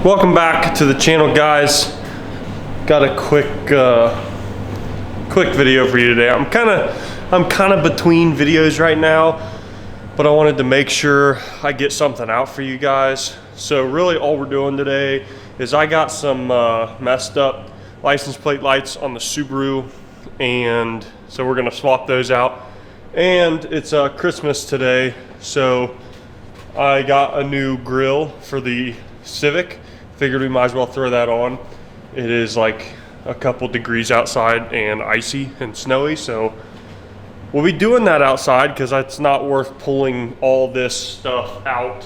Welcome back to the channel, guys. Got a quick video for you today. I'm kind of between videos right now, but I wanted to make sure I get something out for you guys. So really all we're doing today is I got some messed up license plate lights on the Subaru, and so we're gonna swap those out. And it's Christmas today, so I got a new grill for the Civic. Figured we might as well throw that on. It is like a couple degrees outside and icy and snowy, so we'll be doing that outside because it's not worth pulling all this stuff out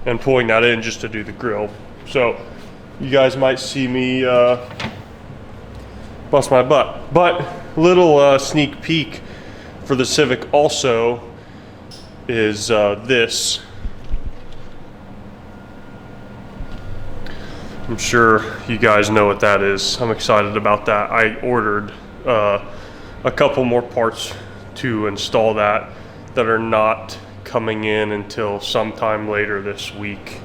and pulling that in just to do the grill. So you guys might see me bust my butt. But little sneak peek for the Civic also is this. I'm sure you guys know what that is. I'm excited about that. I ordered a couple more parts to install that are not coming in until sometime later this week.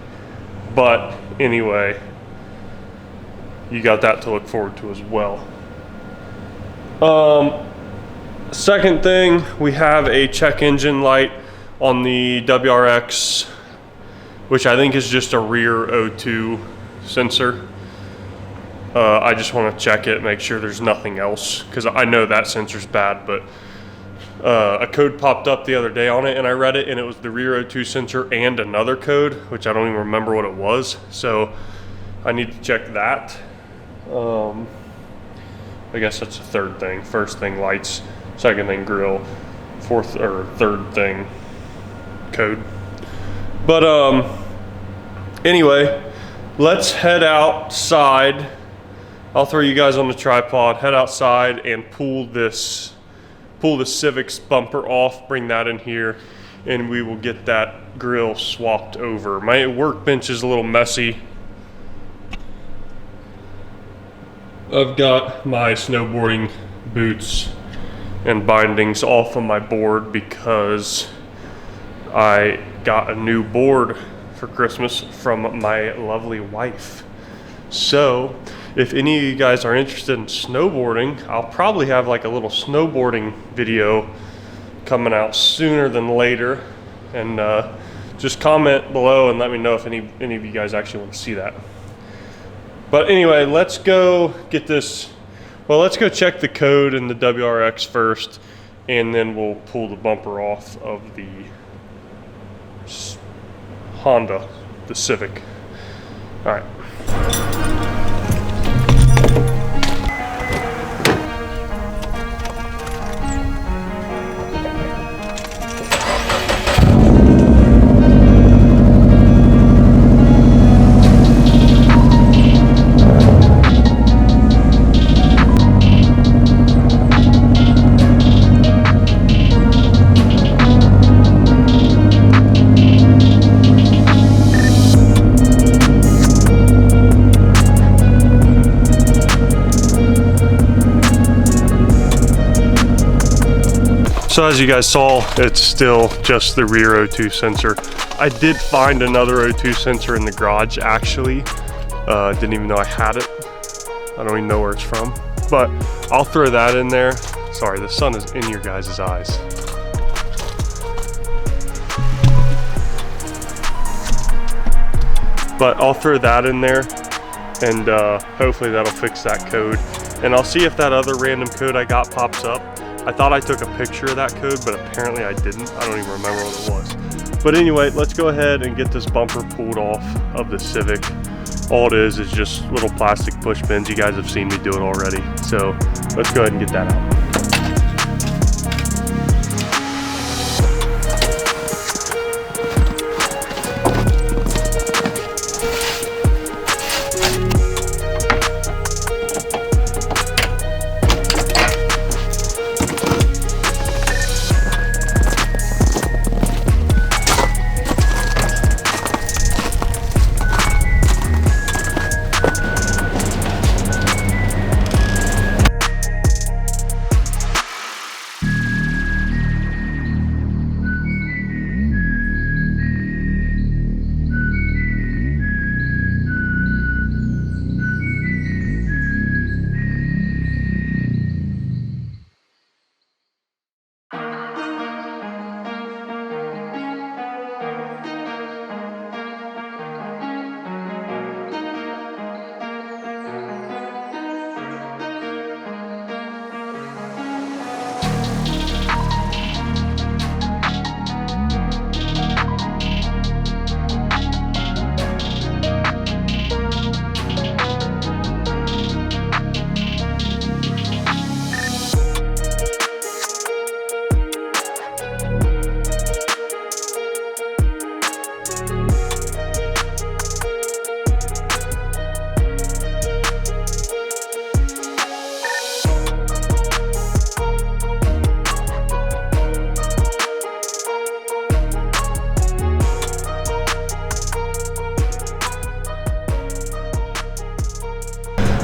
But anyway, you got that to look forward to as well. Second thing, we have a check engine light on the WRX, which I think is just a rear O2 sensor. I just want to check it, make sure there's nothing else, because I know that sensor's bad, but a code popped up the other day on it and I read it, and it was the rear O2 sensor and another code, which I don't even remember what it was, so I need to check that. I guess that's the third thing. First thing lights, second thing grill, fourth or third thing code. But anyway, let's head outside. I'll throw you guys on the tripod, head outside and pull the Civic's bumper off, bring that in here, and we will get that grill swapped over. My workbench is a little messy. I've got my snowboarding boots and bindings off of my board because I got a new board for Christmas from my lovely wife. So if any of you guys are interested in snowboarding, I'll probably have like a little snowboarding video coming out sooner than later, and just comment below and let me know if any of you guys actually want to see that. But anyway, let's go get this. Well, let's go check the code in the WRX first, and then we'll pull the bumper off of the Honda, the Civic. All right. So as you guys saw, it's still just the rear O2 sensor. I did find another O2 sensor in the garage, actually. Didn't even know I had it. I don't even know where it's from, but I'll throw that in there. Sorry, the sun is in your guys' eyes. But I'll throw that in there, and hopefully that'll fix that code. And I'll see if that other random code I got pops up. I thought I took a picture of that code, but apparently I didn't. I don't even remember what it was. But anyway, let's go ahead and get this bumper pulled off of the Civic. All it is just little plastic push pins. You guys have seen me do it already. So let's go ahead and get that out.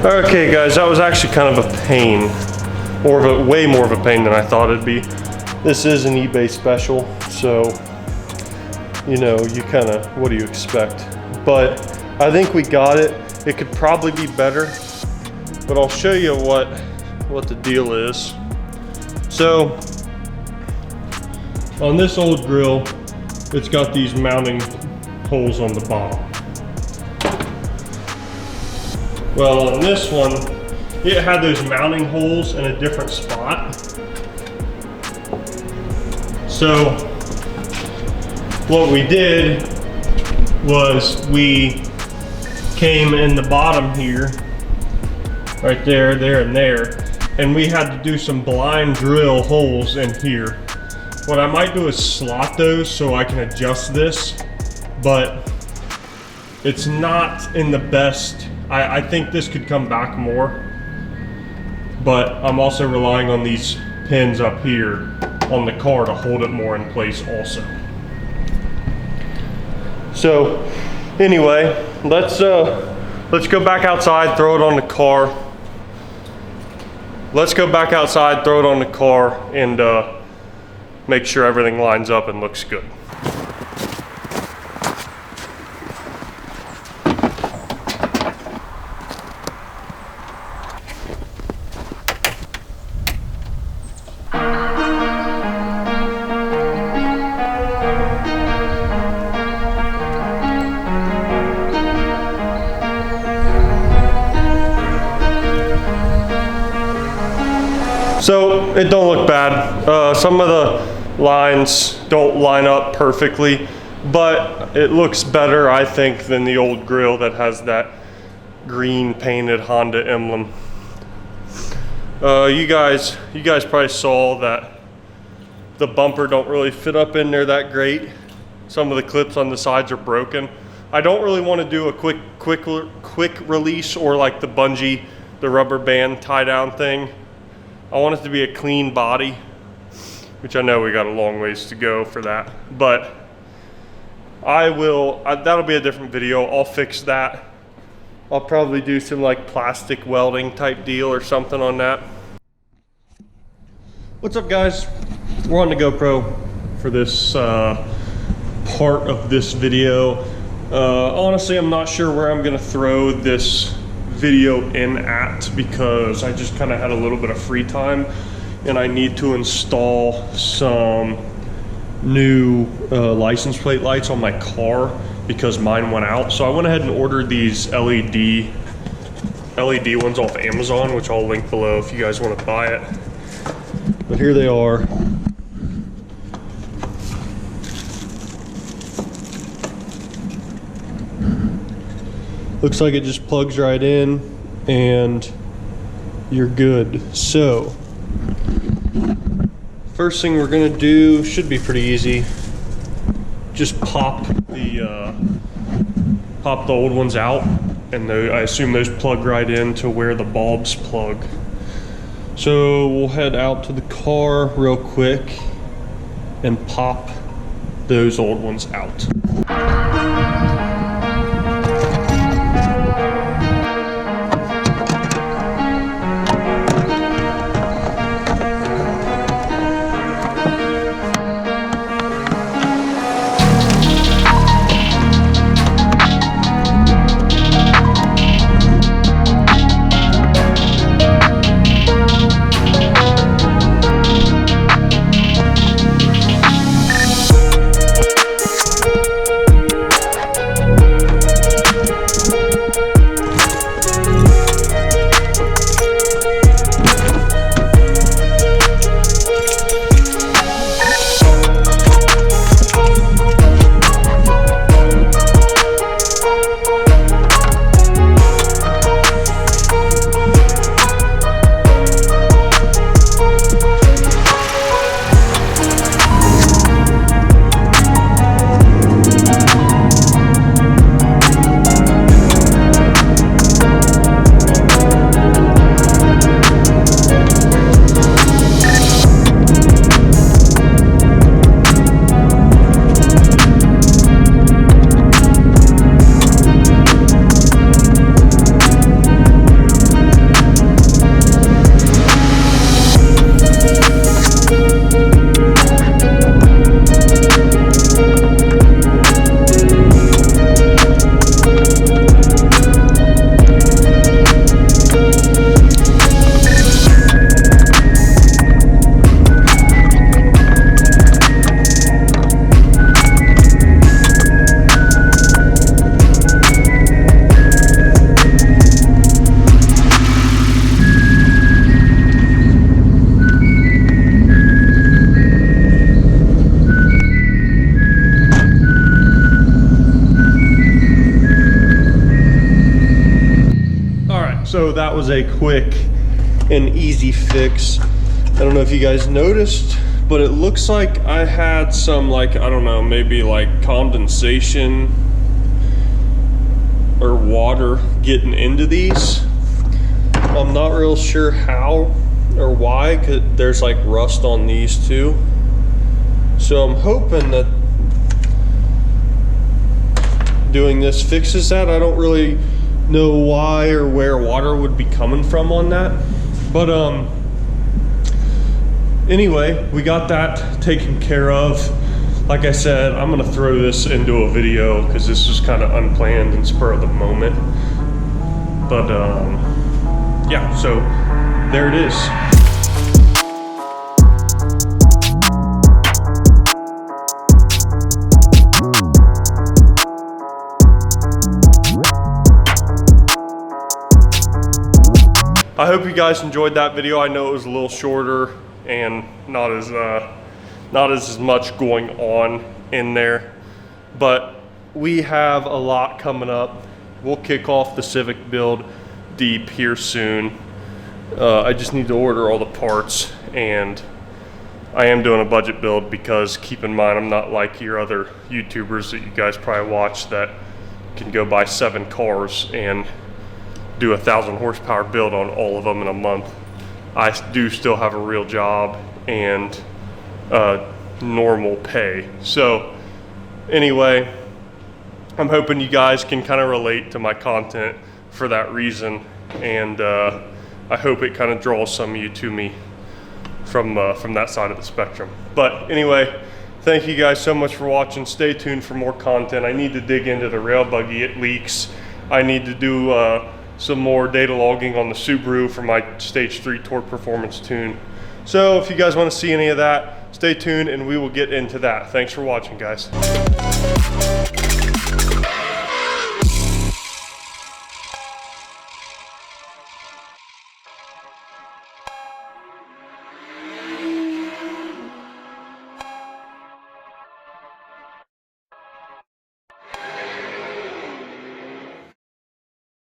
Okay guys, that was actually kind of a pain. Way more of a pain than I thought it'd be. This is an eBay special, so you know, you kind of, what do you expect? But I think we got it. It could probably be better, but I'll show you what the deal is. So on this old grill, it's got these mounting holes on the bottom. Well, on this one, it had those mounting holes in a different spot. So what we did was we came in the bottom here, right there, there, and there, and we had to do some blind drill holes in here. What I might do is slot those so I can adjust this, but it's not in the best. I think this could come back more, but I'm also relying on these pins up here on the car to hold it more in place also. So anyway, let's go back outside, throw it on the car. Let's go back outside, throw it on the car, and make sure everything lines up and looks good. So it don't look bad. Some of the lines don't line up perfectly, but it looks better, I think, than the old grill that has that green painted Honda emblem. You guys probably saw that the bumper don't really fit up in there that great. Some of the clips on the sides are broken. I don't really want to do a quick release or like the bungee, the rubber band tie down thing. I want it to be a clean body, which I know we got a long ways to go for that, but that'll be a different video. I'll fix that. I'll probably do some like plastic welding type deal or something on that. What's up guys? We're on the GoPro for this part of this video. Honestly, I'm not sure where I'm gonna throw this video in at because I just kind of had a little bit of free time and I need to install some new license plate lights on my car because mine went out. So I went ahead and ordered these LED ones off Amazon, which I'll link below if you guys want to buy it. But here they are. Looks like it just plugs right in and you're good. So first thing we're gonna do should be pretty easy. Just pop the old ones out, and I assume those plug right into where the bulbs plug. So we'll head out to the car real quick and pop those old ones out. so that was a quick and easy fix. I don't know if you guys noticed, but it looks like I had some, like, I don't know, maybe like condensation or water getting into these. I'm not real sure how or why, because there's like rust on these too. So I'm hoping that doing this fixes that. I don't really know why or where water would be coming from on that. But anyway, we got that taken care of. Like I said, I'm gonna throw this into a video because this was kind of unplanned and spur of the moment. But yeah, so there it is. I hope you guys enjoyed that video. I know it was a little shorter and not as much going on in there, but we have a lot coming up. We'll kick off the Civic build deep here soon. I just need to order all the parts, and I am doing a budget build because keep in mind, I'm not like your other YouTubers that you guys probably watch that can go buy 7 cars and do 1,000 horsepower build on all of them in a month. I do still have a real job and normal pay. So anyway, I'm hoping you guys can kind of relate to my content for that reason, and I hope it kind of draws some of you to me from that side of the spectrum. But anyway, thank you guys so much for watching. Stay tuned for more content. I need to dig into the rail buggy. It leaks. I need to do some more data logging on the Subaru for my stage 3 torque performance tune. So if you guys want to see any of that, stay tuned and we will get into that. Thanks for watching, guys.